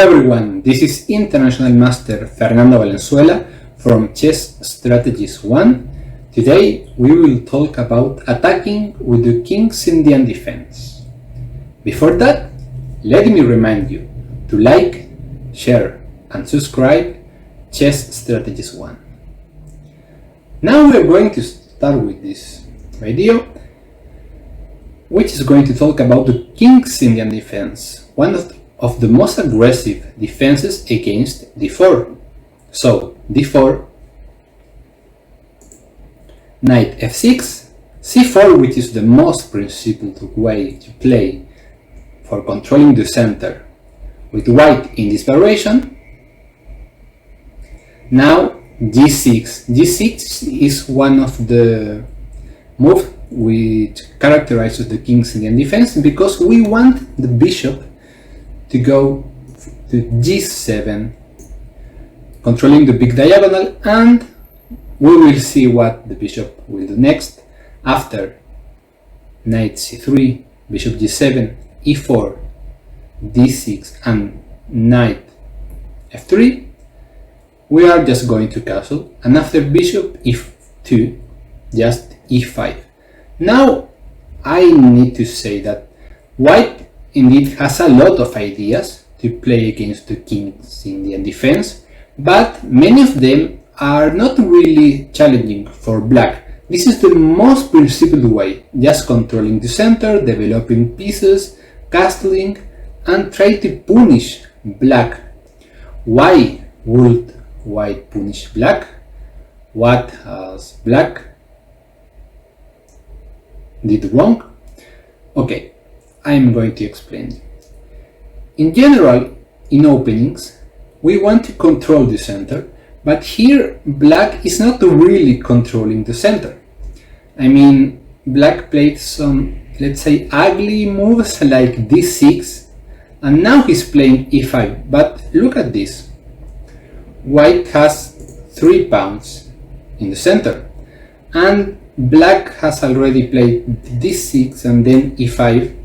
everyone, this is International Master Fernando Valenzuela from Chess Strategies 1. Today we will talk about attacking with the King's Indian defense. Before that, let me remind you to like, share and subscribe Chess Strategies 1. Now we are going to start with this video, which is going to talk about the King's Indian defense, one of the most aggressive defenses against d4. So d4, knight f6, c4, which is the most principled way to play for controlling the center with white in this variation. Now g6. g6 is one of the moves which characterizes the King's Indian defense because we want the bishop to go to g7, controlling the big diagonal, and we will see what the bishop will do next. After knight c3, bishop g7, e4, d6 and knight f3, we are just going to castle, and after bishop e2, just e5. Now I need to say that white indeed has a lot of ideas to play against the King's Indian defense, but many of them are not really challenging for black. This is the most principled way, just controlling the center, developing pieces, castling, and try to punish black. Why would white punish black? What has black did wrong? Okay, I'm going to explain. In general, in openings, we want to control the center, but here black is not really controlling the center. I mean, black played some, let's say, ugly moves like d6, and now he's playing e5, but look at this. White has 3 pawns in the center, and black has already played d6 and then e5,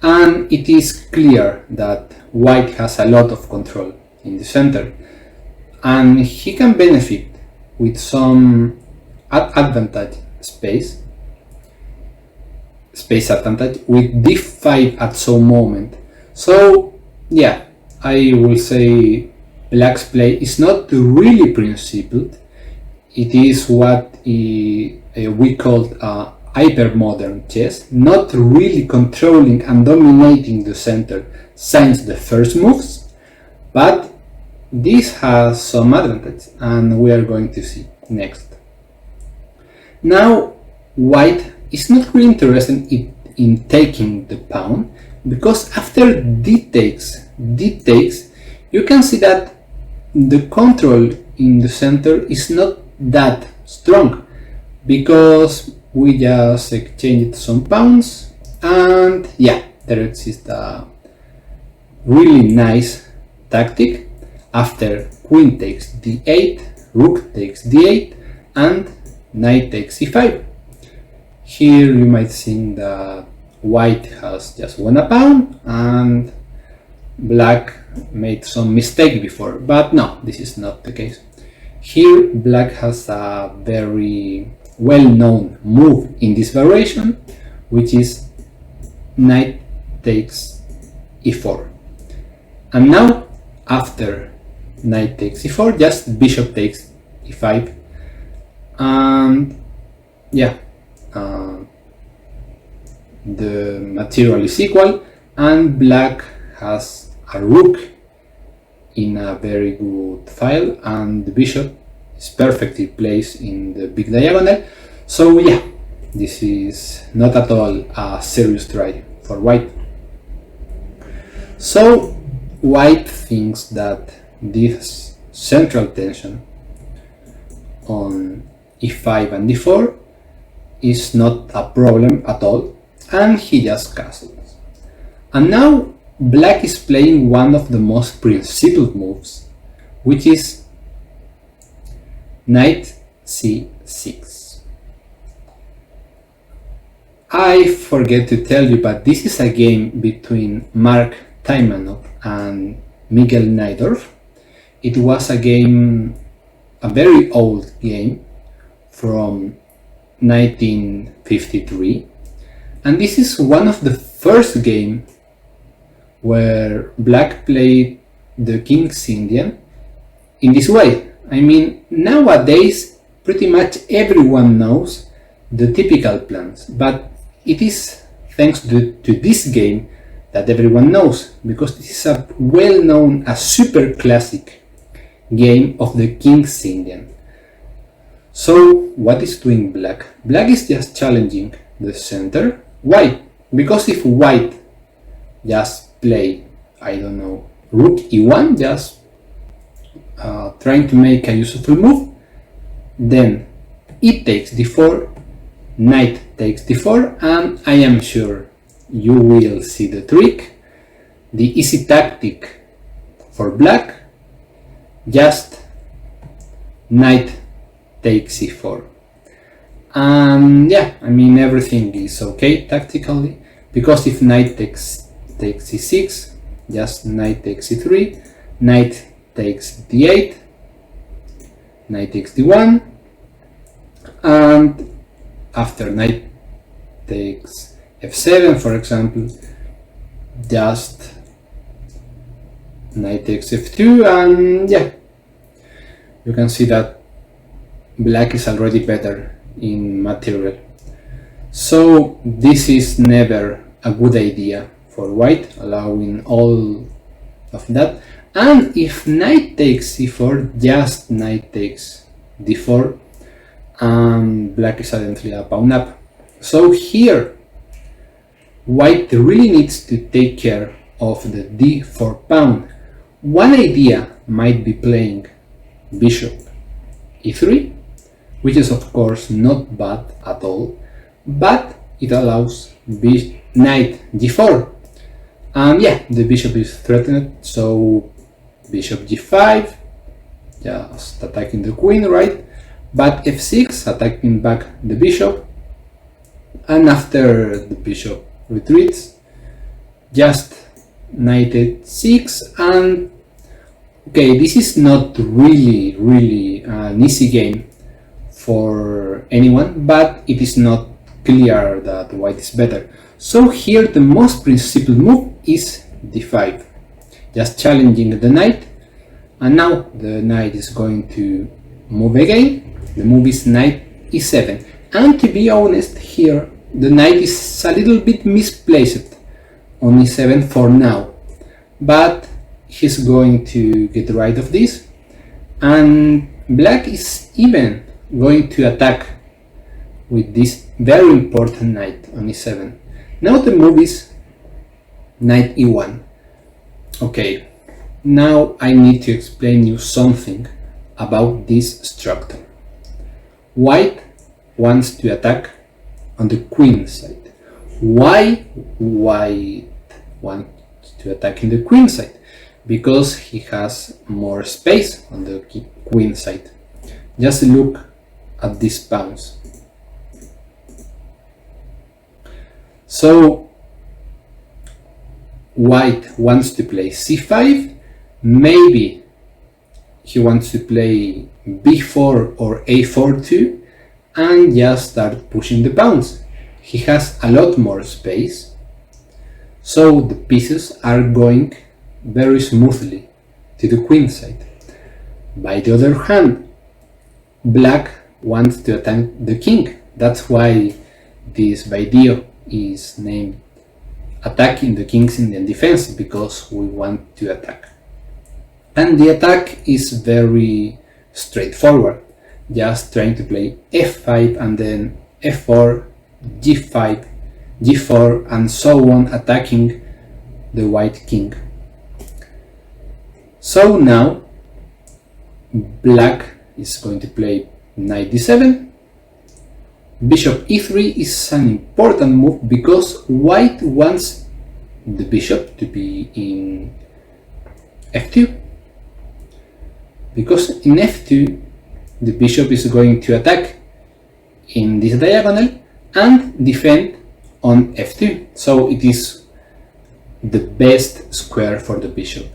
and it is clear that white has a lot of control in the center, and he can benefit with some advantage space advantage with d5 at some moment. So yeah, I will say black's play is not really principled. It is what we call hyper-modern chess, not really controlling and dominating the center since the first moves, but this has some advantage, and we are going to see next. Now white is not really interested in taking the pawn, because after d takes, you can see that the control in the center is not that strong, because we just exchanged some pawns, and yeah, there exists a really nice tactic. After queen takes d8, rook takes d8, and knight takes e5. Here you might think that white has just won a pawn and black made some mistake before, but no, this is not the case. Here black has a very well-known move in this variation, which is knight takes e4. And now after knight takes e4, just bishop takes e5, and yeah, the material is equal, and black has a rook in a very good file, and the bishop is perfectly placed in the big diagonal. So yeah, this is not at all a serious try for white. So white thinks that this central tension on e5 and d4 is not a problem at all, and he just castles. And now black is playing one of the most principled moves, which is knight c6. I forget to tell you, but this is a game between Mark Taimanov and Miguel Najdorf. It was a game, a very old game from 1953, and this is one of the first games where black played the King's Indian in this way. I mean, nowadays pretty much everyone knows the typical plans, but it is thanks to this game that everyone knows, because this is a well-known, a super classic game of the King's Indian. So what is doing black? Black is just challenging the center. Why? Because if white just play, I don't know, rook e1, just trying to make a useful move, then it takes d4, knight takes d4, and I am sure you will see the trick, the easy tactic for black, just knight takes c4. Yeah, I mean, everything is okay tactically, because if knight takes c6, just knight takes c3, knight takes d8, knight takes d1, and after knight takes f7, for example, just knight takes f2, and yeah, you can see that black is already better in material. So this is never a good idea for white, allowing all of that. And if knight takes c4, just knight takes d4, and black is suddenly a pawn up. So here white really needs to take care of the d4 pawn. One idea might be playing bishop e3, which is of course not bad at all, but it allows knight g4, and yeah, the bishop is threatened, so bishop g5, just attacking the queen, right? But f6, attacking back the bishop, and after the bishop retreats, just knight h6, and okay, this is not really an easy game for anyone, but it is not clear that white is better. So here the most principled move is d5, just challenging the knight, and now the knight is going to move again. The move is knight e7, and to be honest, here the knight is a little bit misplaced on e7 for now, but he's going to get rid of this, and black is even going to attack with this very important knight on e7. Now the move is knight e1. Okay, now I need to explain you something about this structure. White wants to attack on the queen side. Why white wants to attack in the queen side? Because he has more space on the queen side. Just look at these pawns. So white wants to play c5, maybe he wants to play b4 or a4 too, and just start pushing the pawns. He has a lot more space, so the pieces are going very smoothly to the queen side. By the other hand, black wants to attack the king. That's why this video is named Attacking the King's Indian Defense, because we want to attack. And the attack is very straightforward, just trying to play f5 and then f4, g5, g4, and so on, attacking the white king. So now black is going to play knight d7. Bishop e3 is an important move because white wants the bishop to be in f2. Because in f2 the bishop is going to attack in this diagonal and defend on f2. So it is the best square for the bishop.